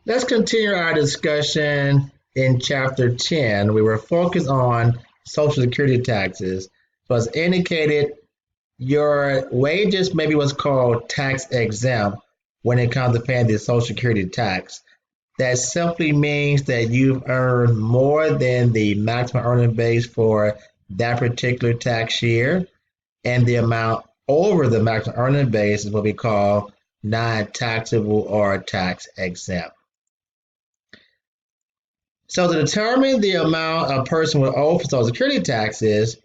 Let's continue our discussion in Chapter 10. We were focused on Social Security taxes. So as indicated, your wages may be what's called tax exempt when it comes to paying the Social Security tax. That simply means that you've earned more than the maximum earning base for that particular tax year, and the amount over the maximum earning base is what we call non-taxable or tax exempt. So to determine the amount a person will owe for Social Security taxes,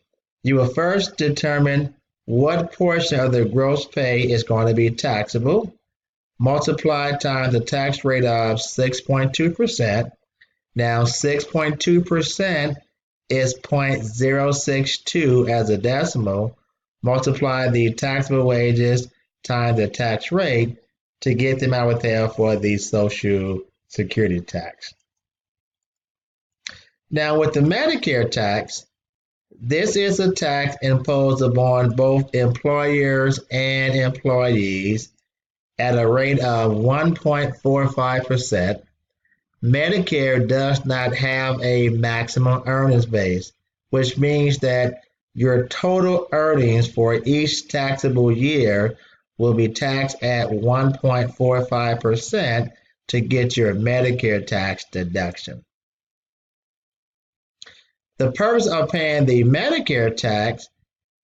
you will first determine what portion of their gross pay is going to be taxable, multiply times the tax rate of 6.2%. Now 6.2% is 0.062 as a decimal. Multiply the taxable wages times the tax rate to get the amount withheld for the Social Security tax. Now with the Medicare tax, this is a tax imposed upon both employers and employees at a rate of 1.45%. Medicare does not have a maximum earnings base, which means that your total earnings for each taxable year will be taxed at 1.45% to get your Medicare tax deduction. The purpose of paying the Medicare tax,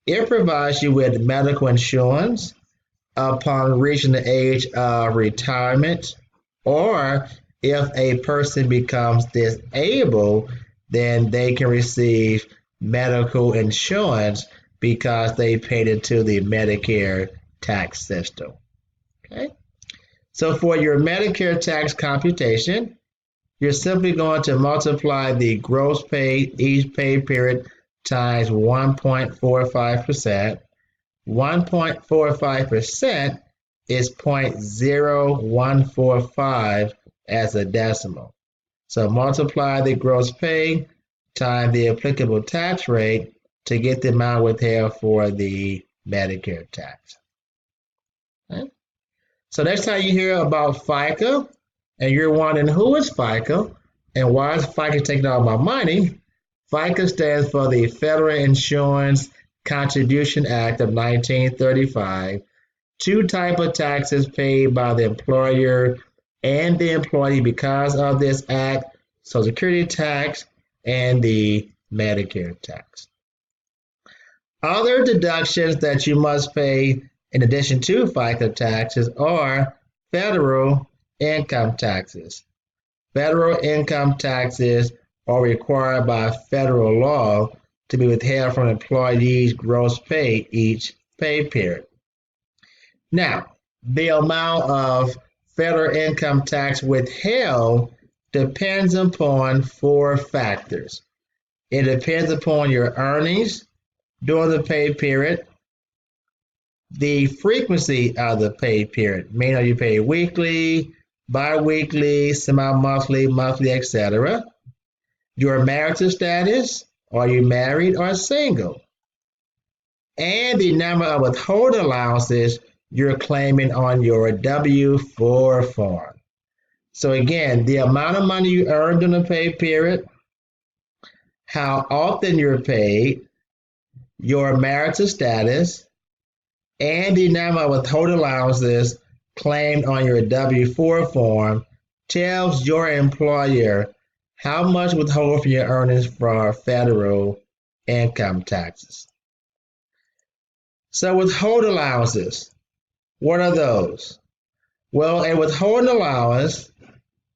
it provides you with medical insurance upon reaching the age of retirement, or if a person becomes disabled, then they can receive medical insurance because they paid into the Medicare tax system. Okay? So for your Medicare tax computation, you're simply going to multiply the gross pay each pay period times 1.45%. 1.45% is 0.0145 as a decimal. So multiply the gross pay times the applicable tax rate to get the amount withheld for the Medicare tax. Okay? So next time you hear about FICA, and you're wondering who is FICA and why is FICA taking all my money, FICA stands for the Federal Insurance Contribution Act of 1935. Two types of taxes paid by the employer and the employee because of this act: Social Security tax and the Medicare tax. Other deductions that you must pay in addition to FICA taxes are federal income taxes. Federal income taxes are required by federal law to be withheld from employees' gross pay each pay period. Now, the amount of federal income tax withheld depends upon four factors. It depends upon your earnings during the pay period, the frequency of the pay period, meaning are you paid weekly, bi-weekly, semi-monthly, monthly, etc. Your marital status, are you married or single? And the number of withholding allowances you're claiming on your W-4 form. So again, the amount of money you earned in the pay period, how often you're paid, your marital status, and the number of withholding allowances claimed on your W-4 form tells your employer how much withhold from your earnings for federal income taxes. So withholding allowances, what are those? Well, a withholding allowance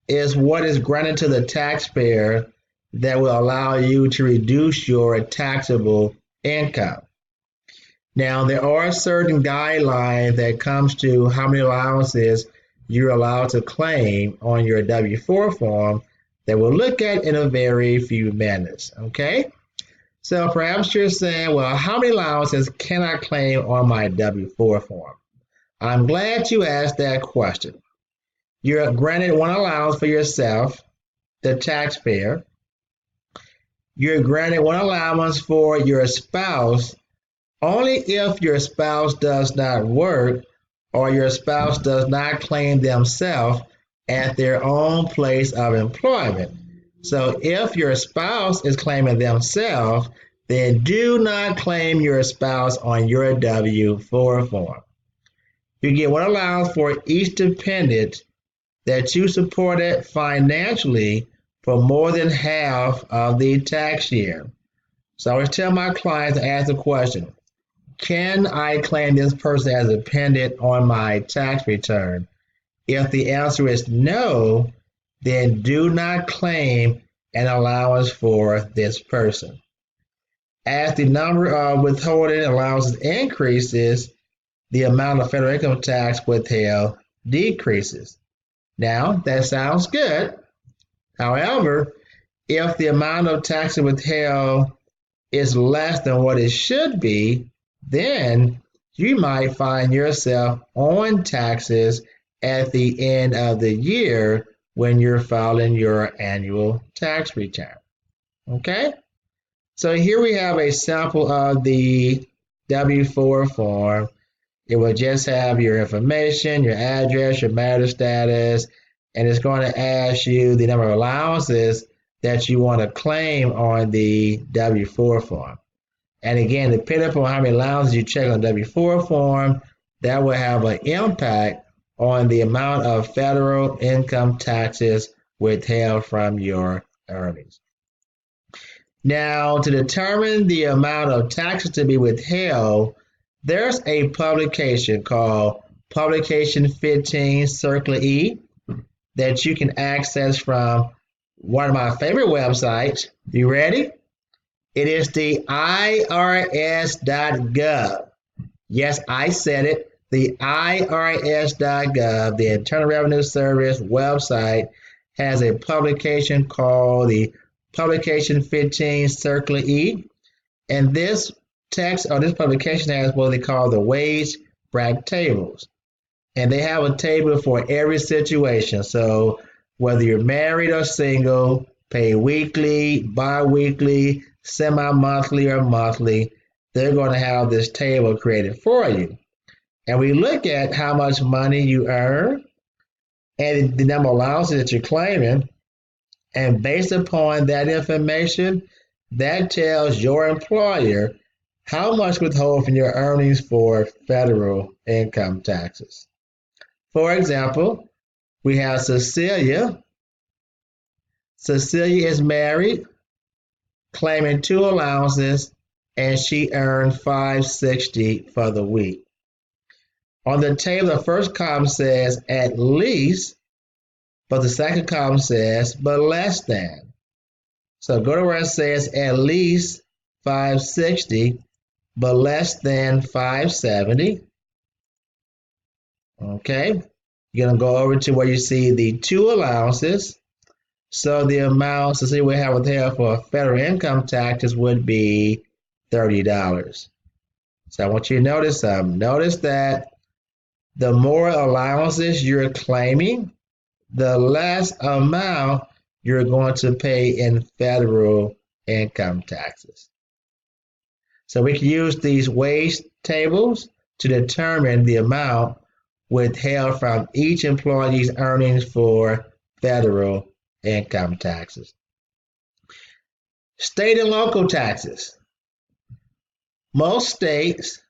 is what is granted to the taxpayer that will allow you to reduce your taxable income. Now, there are certain guidelines that comes to how many allowances you're allowed to claim on your W-4 form that we'll look at in a very few minutes, okay? So perhaps you're saying, well, how many allowances can I claim on my W-4 form? I'm glad you asked that question. You're granted one allowance for yourself, the taxpayer. You're granted one allowance for your spouse only if your spouse does not work or your spouse does not claim themselves at their own place of employment. So if your spouse is claiming themselves, then do not claim your spouse on your W-4 form. You get what allows for each dependent that you supported financially for more than half of the tax year. So I always tell my clients to ask the question, can I claim this person as a dependent on my tax return? If the answer is no, then do not claim an allowance for this person. As the number of withholding allowances increases, the amount of federal income tax withheld decreases. Now, that sounds good. However, if the amount of tax withheld is less than what it should be, then you might find yourself on taxes at the end of the year when you're filing your annual tax return. Okay? So here we have a sample of the W-4 form. It will just have your information, your address, your marital status, and it's going to ask you the number of allowances that you want to claim on the W-4 form. And again, depending upon how many allowances you check on the W-4 form, that will have an impact on the amount of federal income taxes withheld from your earnings. Now, to determine the amount of taxes to be withheld, there's a publication called Publication 15 Circular E that you can access from one of my favorite websites. You ready? It is the IRS.gov. Yes, I said it. The IRS.gov, the Internal Revenue Service website, has a publication called the Publication 15 Circular E. And this text or this publication has what they call the wage bracket tables. And they have a table for every situation. So whether you're married or single, pay weekly, bi-weekly, semi-monthly, or monthly, they're going to have this table created for you. And we look at how much money you earn and the number of allowances that you're claiming. And based upon that information, that tells your employer how much withhold from your earnings for federal income taxes. For example, we have Cecilia. Cecilia is married, claiming 2 allowances, and she earned $560 for the week. On the table, the first column says at least, but the second column says but less than. So go to where it says at least $560, but less than $570. Okay, you're going to go over to where you see the 2 allowances. So the amount, so see we have withheld for federal income taxes would be $30. So I want you to notice something. Notice that the more allowances you're claiming, the less amount you're going to pay in federal income taxes. So we can use these wage tables to determine the amount withheld from each employee's earnings for federal income taxes. State and local taxes. Most states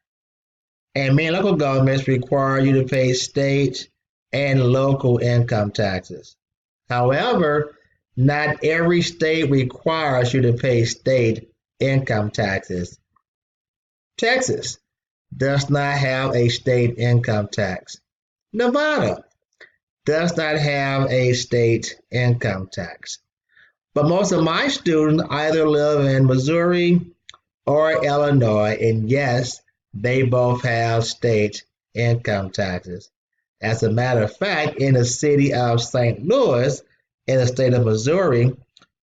and many local governments require you to pay state and local income taxes. However, not every state requires you to pay state income taxes. Texas does not have a state income tax. Nevada does not have a state income tax. But most of my students either live in Missouri or Illinois, and yes, they both have state income taxes. As a matter of fact, in the city of St. Louis, in the state of Missouri,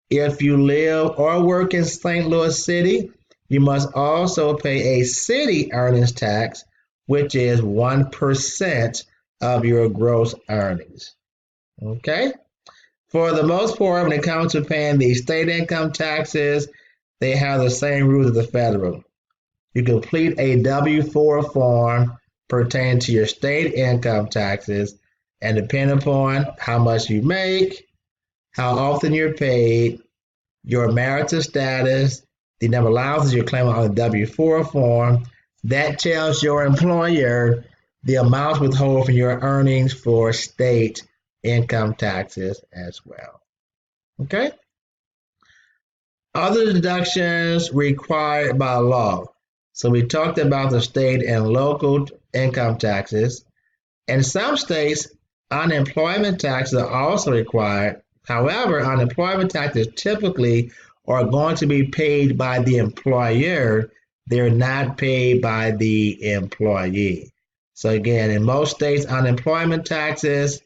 if you live or work in St. Louis City, you must also pay a city earnings tax, which is 1% of your gross earnings. Okay? For the most part, when it comes to paying the state income taxes, they have the same rules as the federal. You complete a W-4 form pertaining to your state income taxes, And depending upon how much you make, how often you're paid, your marital status, the number of allowances you're claiming on the W-4 form, that tells your employer the amount withheld from your earnings for state income taxes as well. Okay? Other deductions required by law. So we talked about the state and local income taxes. In some states, unemployment taxes are also required. However, unemployment taxes typically are going to be paid by the employer. They're not paid by the employee. So again, in most states, unemployment taxes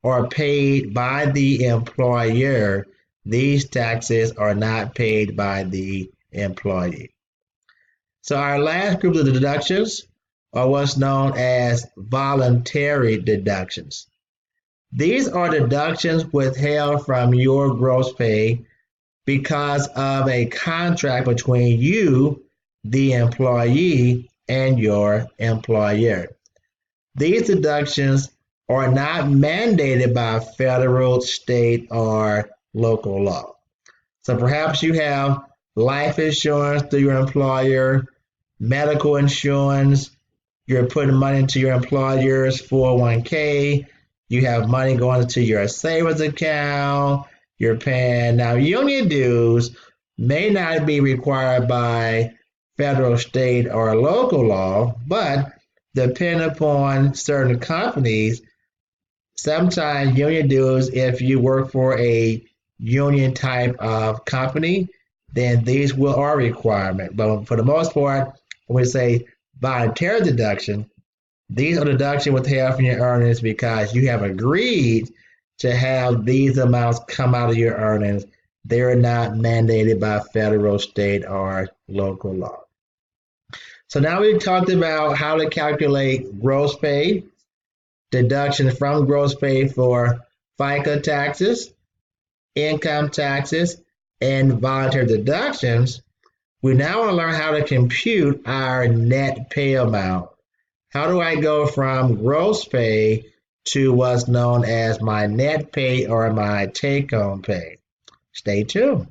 are paid by the employer. These taxes are not paid by the employee. So our last group of deductions are what's known as voluntary deductions. These are deductions withheld from your gross pay because of a contract between you, the employee, and your employer. These deductions are not mandated by federal, state, or local law. So perhaps you have life insurance through your employer, medical insurance, you're putting money into your employer's 401k, you have money going into your savings account, you're paying. Now, union dues may not be required by federal, state, or local law, but depending upon certain companies, sometimes union dues, if you work for a union type of company, then these are a requirement. But for the most part, when we say voluntary deduction, these are deductions withheld from your earnings because you have agreed to have these amounts come out of your earnings. They're not mandated by federal, state, or local law. So now we've talked about how to calculate gross pay, deductions from gross pay for FICA taxes, income taxes, and voluntary deductions. We now want to learn how to compute our net pay amount. How do I go from gross pay to what's known as my net pay or my take-home pay? Stay tuned.